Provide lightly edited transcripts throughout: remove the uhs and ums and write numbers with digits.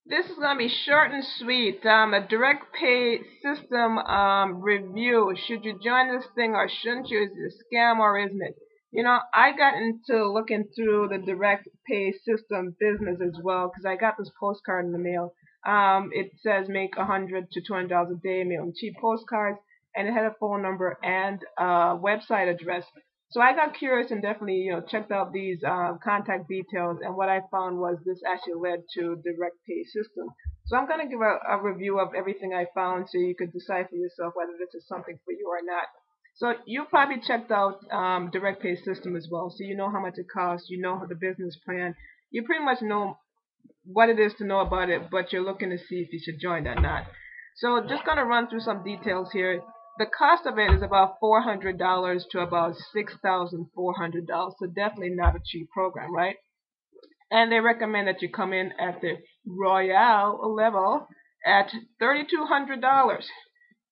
This is going to be short and sweet. A direct pay system review. Should you join this thing or shouldn't you? Is it a scam or isn't it? I got into looking through the direct pay system business as well because I got this postcard in the mail. It says make $100 to $200 a day, mailing cheap postcards, and it had a phone number and a website address. So I got curious and definitely, checked out these contact details. And what I found was this actually led to direct pay system. So I'm going to give a review of everything I found so you could decide for yourself whether this is something for you or not. So you probably checked out direct pay system as well. So you know how much it costs. You know the business plan. You pretty much know what it is to know about it, but you're looking to see if you should join or not. So just gonna run through some details here. The cost of it is about $400 to about $6,400. So definitely not a cheap program, right? And they recommend that you come in at the Royale level at $3,200.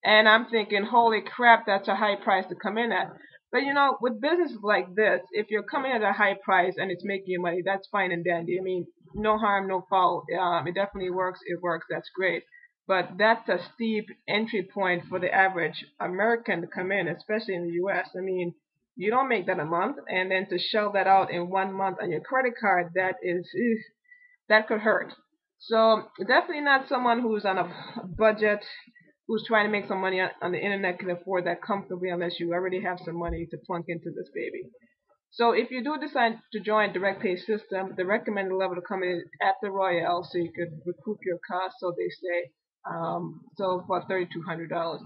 And I'm thinking, holy crap, that's a high price to come in at. But with businesses like this, if you're coming at a high price and it's making you money, that's fine and dandy. I mean, no harm, no foul. It definitely works. It works. That's great. But that's a steep entry point for the average American to come in, especially in the U.S. I mean, you don't make that a month, and then to shell that out in 1 month on your credit card, that could hurt. So definitely not someone who's on a budget, who's trying to make some money on the internet can afford that comfortably unless you already have some money to plunk into this baby. So if you do decide to join direct pay system, the recommended level to come in at the Royale so you could recoup your costs, so they say. So for $3,200.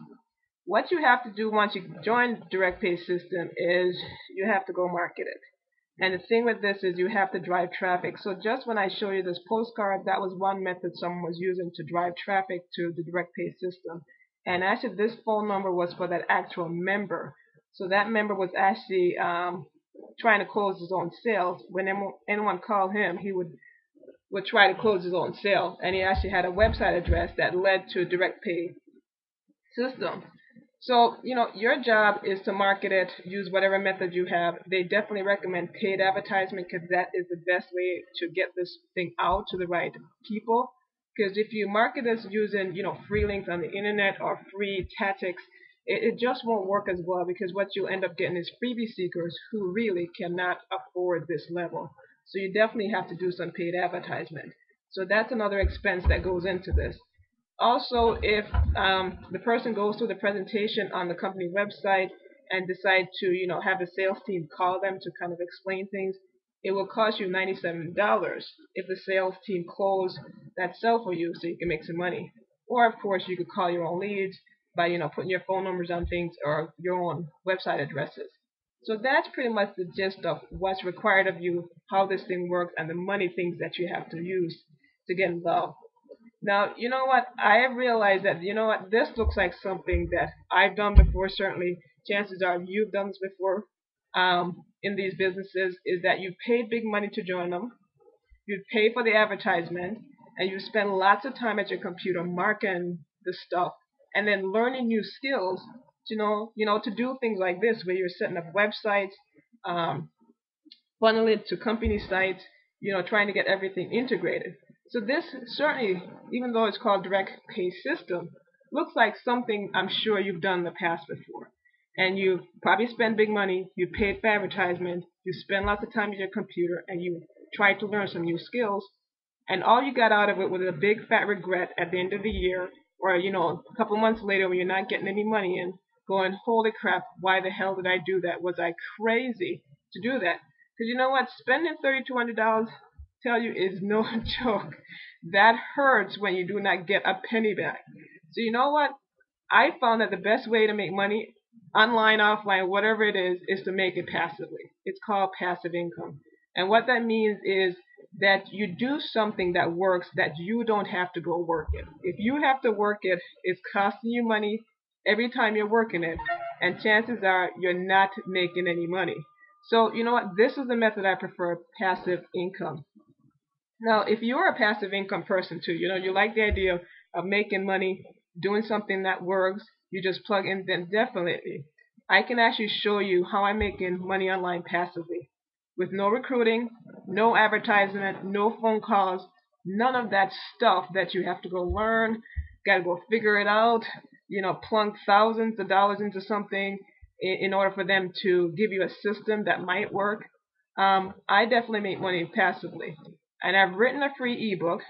What you have to do once you join direct pay system is you have to go market it. And the thing with this is you have to drive traffic. So just when I show you this postcard, that was one method someone was using to drive traffic to the direct pay system. And actually this phone number was for that actual member. So that member was actually trying to close his own sales. When anyone called him, he would try to close his own sale. And he actually had a website address that led to a direct pay system. So, your job is to market it, use whatever method you have. They definitely recommend paid advertisement because that is the best way to get this thing out to the right people. Because if you market this using, free links on the internet or free tactics, it just won't work as well because what you end up getting is freebie seekers who really cannot afford this level. So you definitely have to do some paid advertisement. So that's another expense that goes into this. Also, if the person goes through the presentation on the company website and decide to, have the sales team call them to kind of explain things, it will cost you $97 if the sales team close that sale for you so you can make some money. Or, of course, you could call your own leads by, putting your phone numbers on things or your own website addresses. So that's pretty much the gist of what's required of you, how this thing works, and the money things that you have to use to get involved. Now, you know what? I have realized that, this looks like something that I've done before. Certainly, chances are you've done this before in these businesses, is that you paid big money to join them. You pay for the advertisement, and you spend lots of time at your computer marking the stuff and then learning new skills, to do things like this where you're setting up websites, um, funnel it to company sites, trying to get everything integrated. So this certainly, even though it's called direct pay system, looks like something I'm sure you've done in the past before. And you probably spend big money, you paid for advertisement, you spend lots of time at your computer, and you try to learn some new skills. And all you got out of it was a big fat regret at the end of the year, or a couple months later when you're not getting any money in, going, holy crap, why the hell did I do that? Was I crazy to do that? Because you know what? Spending $3,200, tell you, is no joke. That hurts when you do not get a penny back. So you know what? I found that the best way to make money, online, offline, whatever it is to make it passively. It's called passive income. And what that means is that you do something that works that you don't have to go work it. If you have to work it, it's costing you money every time you're working it, and chances are you're not making any money. So, you know what? This is the method I prefer, passive income. Now, if you're a passive income person too, you like the idea of making money, doing something that works, you just plug in, then definitely I can actually show you how I'm making money online passively with no recruiting, no advertisement, no phone calls. None of that stuff that you have to go learn, got to go figure it out, plunk thousands of dollars into something in order for them to give you a system that might work. I definitely make money passively. And I've written a free ebook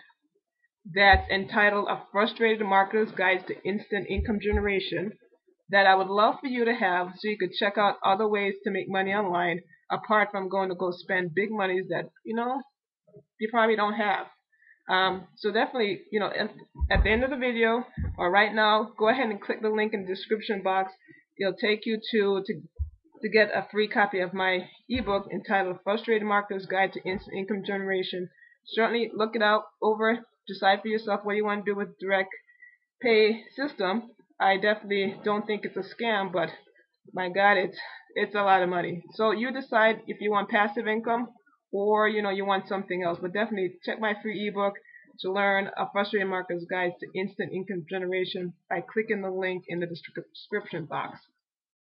that's entitled A Frustrated Marketer's Guide to Instant Income Generation that I would love for you to have so you could check out other ways to make money online apart from going to go spend big monies that, you probably don't have. So definitely, at the end of the video or right now, go ahead and click the link in the description box. It'll take you to get a free copy of my ebook entitled Frustrated Marketer's Guide to Instant Income Generation. Certainly look it out over, decide for yourself what you want to do with direct pay system. I definitely don't think it's a scam, but my God, it's a lot of money. So you decide if you want passive income or you want something else. But definitely check my free ebook to learn A Frustrated Marketer's Guide to Instant Income Generation by clicking the link in the description box.